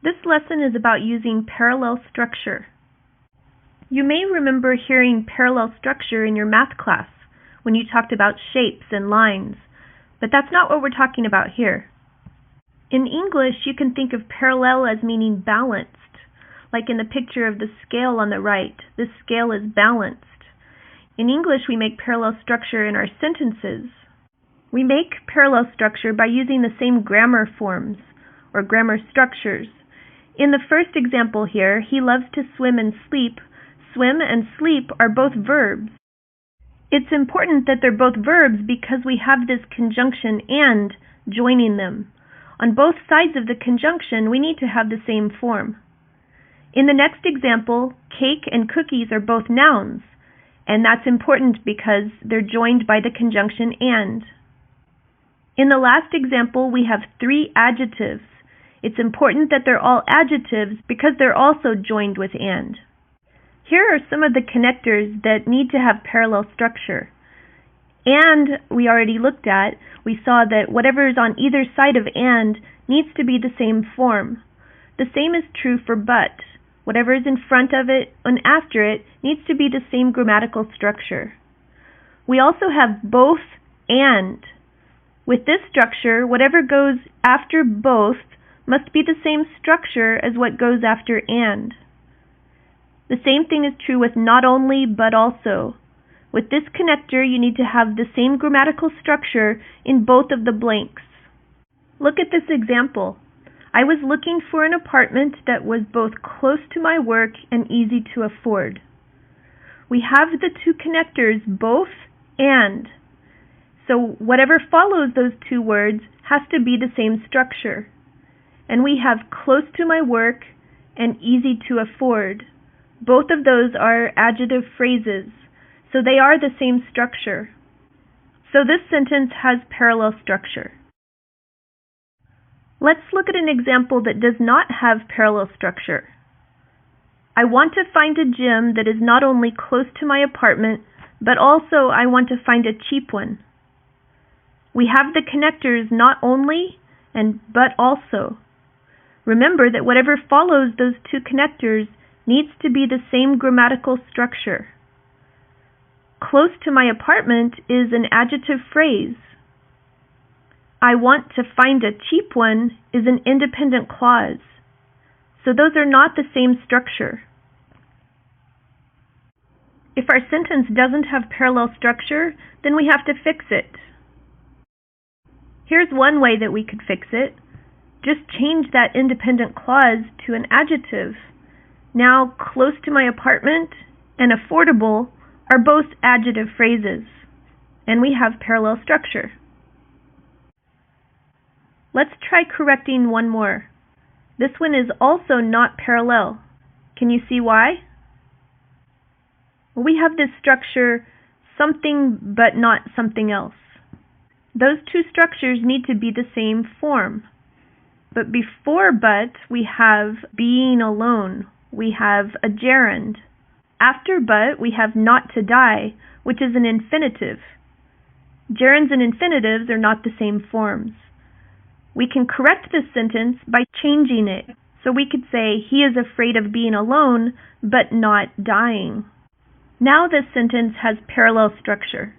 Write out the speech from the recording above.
This lesson is about using parallel structure. You may remember hearing parallel structure in your math class when you talked about shapes and lines, but that's not what we're talking about here. In English, you can think of parallel as meaning balanced, like in the picture of the scale on the right. This scale is balanced. In English, we make parallel structure in our sentences. We make parallel structure by using the same grammar forms, or grammar structures. In the first example here, he loves to swim and sleep. Swim and sleep are both verbs. It's important that they're both verbs because we have this conjunction and joining them. On both sides of the conjunction, we need to have the same form. In the next example, cake and cookies are both nouns, and that's important because they're joined by the conjunction and. In the last example, we have 3 adjectives. It's important that they're all adjectives because they're also joined with and. Here are some of the connectors that need to have parallel structure. And we already looked at, we saw that whatever is on either side of and needs to be the same form. The same is true for but. Whatever is in front of it and after it needs to be the same grammatical structure. We also have both and. With this structure, whatever goes after both must be the same structure as what goes after and. The same thing is true with not only, but also. With this connector, you need to have the same grammatical structure in both of the blanks. Look at this example. I was looking for an apartment that was both close to my work and easy to afford. We have the 2 connectors, both and. So whatever follows those 2 words has to be the same structure. And we have close to my work and easy to afford. Both of those are adjective phrases, so they are the same structure. So this sentence has parallel structure. Let's look at an example that does not have parallel structure. I want to find a gym that is not only close to my apartment, but also I want to find a cheap one. We have the connectors not only and but also. Remember that whatever follows those 2 connectors needs to be the same grammatical structure. Close to my apartment is an adjective phrase. I want to find a cheap one is an independent clause. So those are not the same structure. If our sentence doesn't have parallel structure, then we have to fix it. Here's one way that we could fix it. Just change that independent clause to an adjective. Now, close to my apartment and affordable are both adjective phrases, and we have parallel structure. Let's try correcting one more. This one is also not parallel. Can you see why? Well, we have this structure, something but not something else. Those 2 structures need to be the same form. But before but, we have being alone. We have a gerund. After but, we have not to die, which is an infinitive. Gerunds and infinitives are not the same forms. We can correct this sentence by changing it. So we could say, he is afraid of being alone, but not dying. Now this sentence has parallel structure.